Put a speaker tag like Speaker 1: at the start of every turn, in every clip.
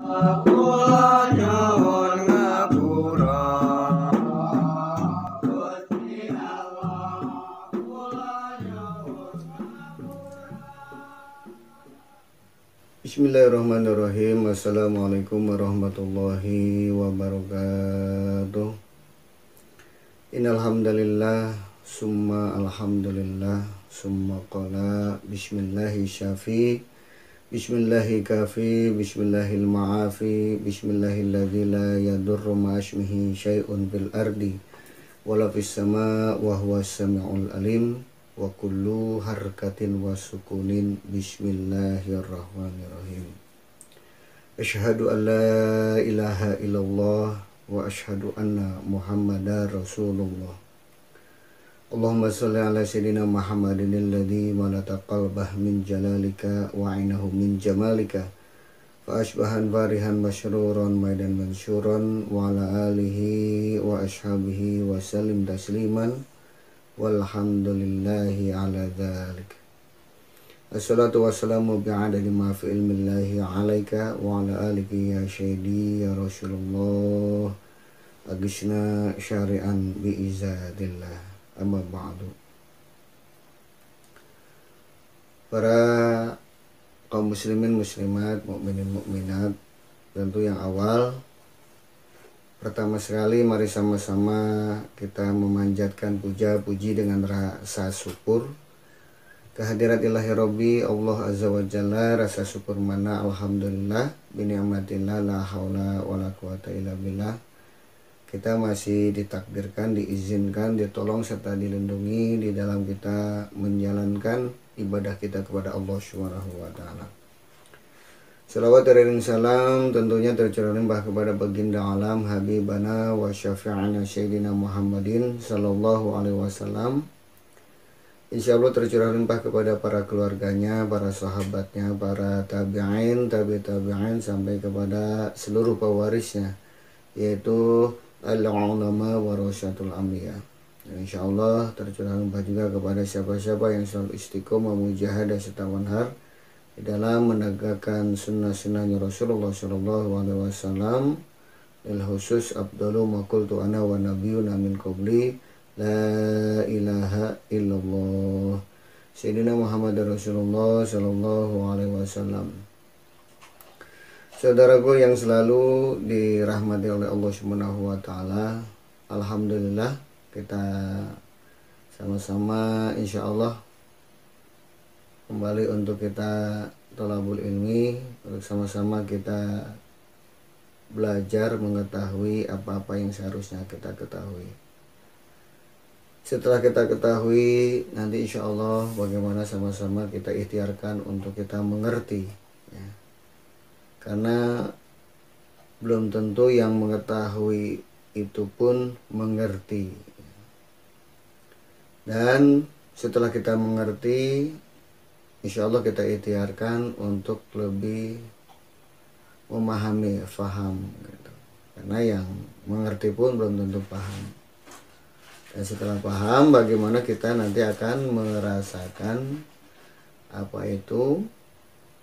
Speaker 1: Kula nyuwun ngapura Gusti Allah kula nyuwun Bismillahirrahmanirrahim. Assalamualaikum warahmatullahi wabarakatuh. Innal hamdalillah summa alhamdulillah summa qala bismillahi syafi bismillahi kafi bismillahil ma'afi bismillahilladzi la yadurru ma'asmihi syai'un fil ardi wala fis sama wa huwas samiul alim wa kullu harkatin wa sukunin bismillahirrahmanirrahim. Asyhadu an la ilaha illallah wa asyhadu anna muhammadar rasulullah. Allahumma sholli ala sayyidina Muhammadin alladzi malata qalbah min jalalika wa ainahu min jamalika fa asbahan farihan masyruran maidan mansyuran wa ala alihi wa ashabihi wa sallim tasliman walhamdulillahi ala dzalik. Assalatu wassalamu bi'adadi ma fi ilmillahi alaika wa ala alihi ya syahidi ya Rasulullah agisna syari'an bi'izadillah. Amma ba'du. Para kaum muslimin muslimat, mukminin mukminat, tentu yang awal pertama sekali mari sama-sama kita memanjatkan puja puji dengan rasa syukur kehadirat ilahi Rabbi Allah Azza wa Jalla. Rasa syukur mana alhamdulillah bini'matillah la haula wala quwata illa billah. Kita masih ditakdirkan, diizinkan, ditolong serta dilindungi di dalam kita menjalankan ibadah kita kepada Allah Subhanahu wa taala. Salawat dan salam tentunya tercurah limpah kepada baginda alam habibana wa syafi'ana sayyidina Muhammadin sallallahu alaihi wasallam. Insyaallah tercurah limpah kepada para keluarganya, para sahabatnya, para tabi'in, tabi'in sampai kepada seluruh pewarisnya, yaitu al-ulama warasatul anbiya. Insyaallah tercurah limpah juga kepada siapa-siapa yang selalu istiqomah mujahadah serta manhar di dalam menegakkan sunnah-sunnahnya Rasulullah sallallahu alaihi wasallam. Lil khusus afdalu ma qultu ana wa nabiyyuna min qabli la ilaha illallah sayyidina Muhammad Rasulullah sallallahu alaihi wasallam. Saudaraku yang selalu dirahmati oleh Allah Subhanahu wa taala, alhamdulillah kita sama-sama insyaallah kembali untuk kita thalabul ilmi, untuk sama-sama kita belajar mengetahui apa-apa yang seharusnya kita ketahui. Setelah kita ketahui, nanti insyaallah bagaimana sama-sama kita ikhtiarkan untuk kita mengerti, ya. Karena belum tentu yang mengetahui itu pun mengerti. Dan setelah kita mengerti, insya Allah kita ikhtiarkan untuk lebih memahami, faham gitu. Karena yang mengerti pun belum tentu paham. Dan setelah paham, bagaimana kita nanti akan merasakan apa itu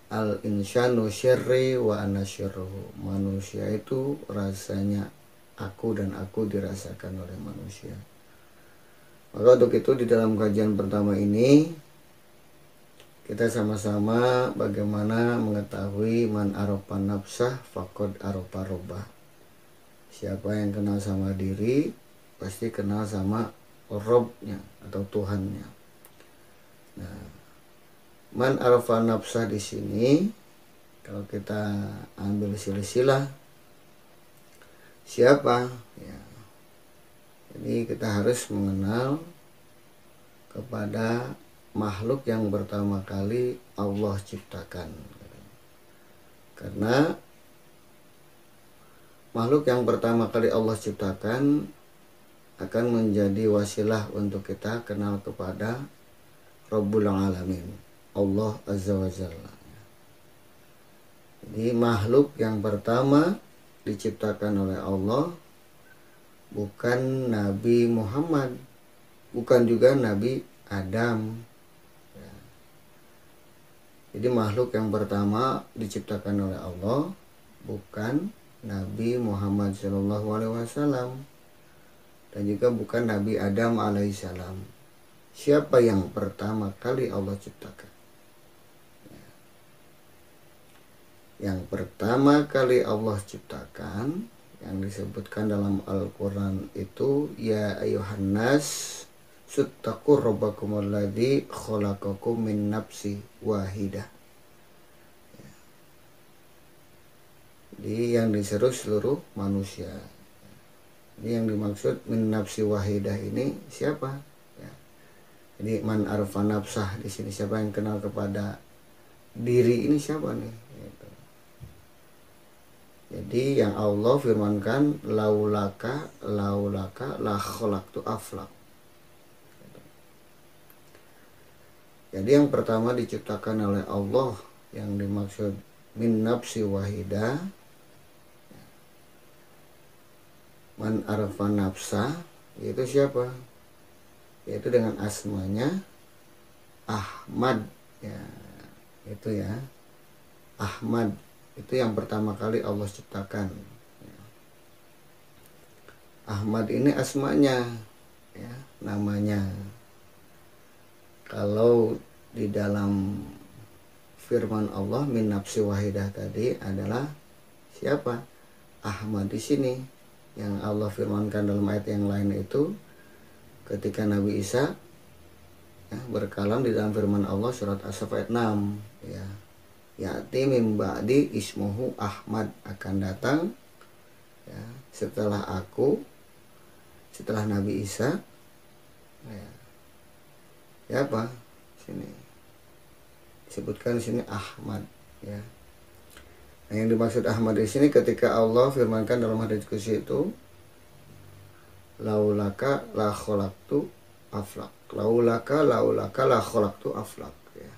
Speaker 1: al-insanu syirri wa ana syirruhu. Manusia itu rasanya aku dan aku dirasakan oleh manusia. Maka untuk itu di dalam kajian pertama ini kita sama-sama bagaimana mengetahui man arafa nafsah faqad arafa rabbah. Siapa yang kenal sama diri pasti kenal sama Rabbnya atau Tuhannya. Nah, man arafa nafsah di sini kalau kita ambil silsilah siapa, ya. Jadi kita harus mengenal kepada makhluk yang pertama kali Allah ciptakan. Karena makhluk yang pertama kali Allah ciptakan akan menjadi wasilah untuk kita kenal kepada Rabbul Alamin, Allah Azza wa Jalla. Jadi makhluk yang pertama diciptakan oleh Allah bukan Nabi Muhammad, bukan juga Nabi Adam. Jadi makhluk yang pertama diciptakan oleh Allah bukan Nabi Muhammad SAW, dan juga bukan Nabi Adam alaihissalam. Siapa yang pertama kali Allah ciptakan? Yang pertama kali Allah ciptakan, yang disebutkan dalam Al-Quran itu, ya ayuhan nas suttaqu rabbakum alladzi khalaqakum min nafsi wahidah. Jadi yang diseru seluruh manusia. Jadi yang dimaksud min nafsi wahidah ini siapa? Ya. Jadi man arfa nafsah di sini, siapa yang kenal kepada diri ini siapa nih? Gitu. Jadi yang Allah firmankan laulaka la khalaqtu aflaq. Jadi yang pertama diciptakan oleh Allah yang dimaksud min nafsi wahidah, man arfa nafsah, yaitu siapa? Yaitu dengan asmanya Ahmad, ya itu ya, Ahmad itu yang pertama kali Allah ciptakan. Ahmad ini asmanya, ya, namanya. Kalau di dalam firman Allah min nafsi wahidah tadi adalah siapa? Ahmad di sini yang Allah firmankan dalam ayat yang lain itu ketika Nabi Isa, ya, berkalam di dalam firman Allah surat As-Saff ayat 6, ya. Ya'ti min ba'di ismuhu Ahmad, akan datang, ya, setelah aku, setelah Nabi Isa, ya, siapa? Sini disebutkan sini Ahmad, ya. Nah, yang dimaksud Ahmad di sini ketika Allah firmankan dalam hadits qudsi itu laulaka la khalaqtu aflaq. Laulaka la khalaqtu aflaq, ya.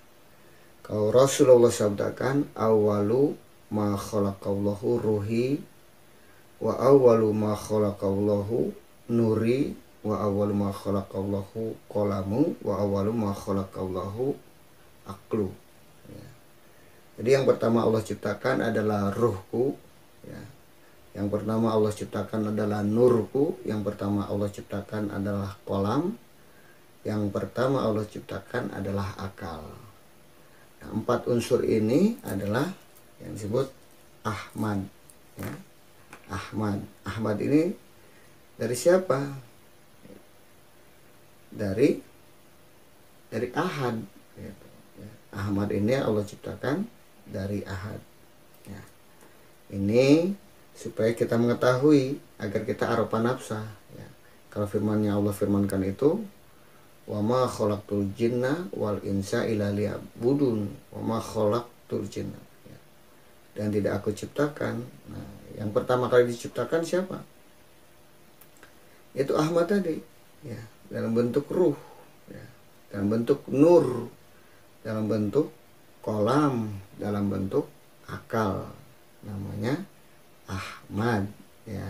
Speaker 1: Kalau Rasulullah sabdakan awalu ma khalaqallahu ruhi wa awalu ma khalaqallahu nuri wa awalu ma khalaqallahu qalamu wa awalu ma khalaqallahu aqlu. Ya. Jadi yang pertama Allah ciptakan adalah ruhku, ya. Yang pertama Allah ciptakan adalah nurku, yang pertama Allah ciptakan adalah kolam, yang pertama Allah ciptakan adalah akal. Nah, 4 unsur ini adalah yang disebut Ahmad, ya. Ahmad ini dari siapa? Dari Ahad, gitu, ya. Ahmad ini Allah ciptakan dari Ahad, ya. Ini supaya kita mengetahui agar kita aropa nafsah, ya. Kalau firmannya Allah firmankan itu wa ma khalaqtul jinna wal insa illa liya'budun wa ma khalaqtul jinna, ya. Dan tidak aku ciptakan. Nah, yang pertama kali diciptakan siapa? Itu Ahmad tadi, ya, dalam bentuk ruh, ya, dalam bentuk nur, dalam bentuk kolam, dalam bentuk akal, namanya Ahmad, ya.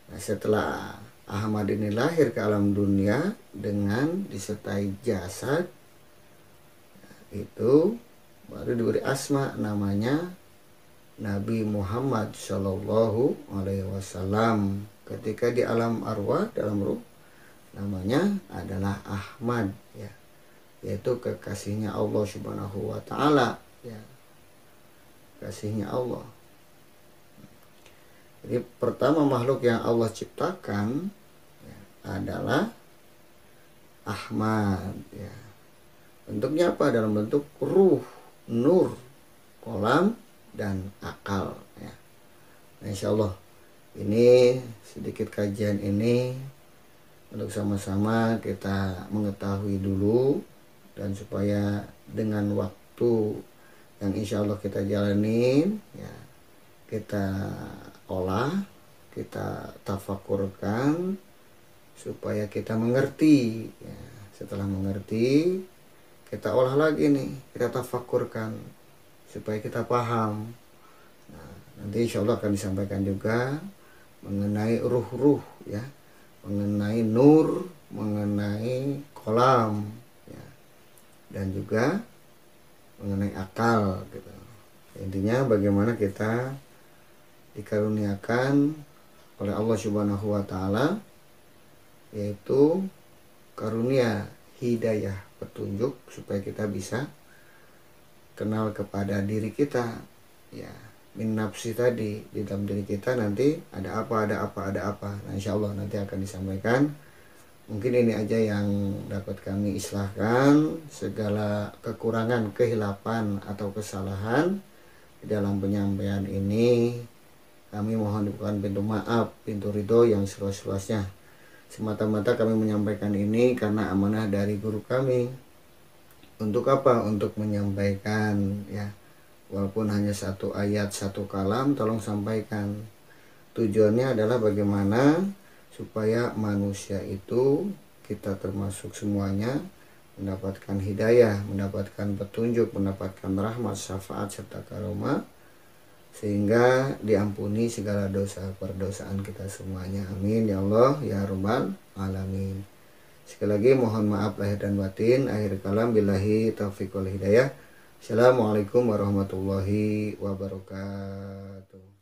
Speaker 1: Nah, setelah Ahmad ini lahir ke alam dunia dengan disertai jasad, itu baru diberi asma, namanya Nabi Muhammad Shallallahu Alaihi Wasallam. Ketika di alam arwah, dalam ruh, namanya adalah Ahmad, ya, yaitu kekasihnya Allah Subhanahu Wa Taala, ya, kasihnya Allah. Jadi pertama makhluk yang Allah ciptakan, ya, adalah Ahmad, ya. Bentuknya apa? Dalam bentuk ruh, nur, kolam, dan akal, ya. Nah, insya Allah ini sedikit kajian ini untuk sama-sama kita mengetahui dulu, dan supaya dengan waktu yang insya Allah kita jalanin, ya, kita olah, kita tafakurkan supaya kita mengerti, ya. Setelah mengerti, kita olah lagi nih, kita tafakurkan supaya kita paham. Nah, nanti insya Allah akan disampaikan juga mengenai ruh-ruh, ya, mengenai nur, mengenai kolam, ya, dan juga mengenai akal, gitu. Intinya bagaimana kita dikaruniakan oleh Allah Subhanahu wa taala, yaitu karunia hidayah, petunjuk supaya kita bisa kenal kepada diri kita, ya, min nafsi tadi, di dalam diri kita nanti ada apa. Nah, insya Allah nanti akan disampaikan. Mungkin ini aja yang dapat kami islahkan. Segala kekurangan, kehilapan atau kesalahan di dalam penyampaian ini kami mohon dibukakan pintu maaf, pintu ridho yang seluas-luasnya. Semata-mata kami menyampaikan ini karena amanah dari guru kami. Untuk apa? Untuk menyampaikan, ya, walaupun hanya satu ayat, satu kalam, tolong sampaikan. Tujuannya adalah bagaimana supaya manusia itu, kita termasuk semuanya, mendapatkan hidayah, mendapatkan petunjuk, mendapatkan rahmat, syafaat, serta karomah, sehingga diampuni segala dosa perdosaan kita semuanya. Amin ya Allah ya Rabbal Alamin. Sekali lagi mohon maaf lahir dan batin. Akhir kalam, billahi taufiq wal hidayah. Assalamualaikum warahmatullahi wabarakatuh.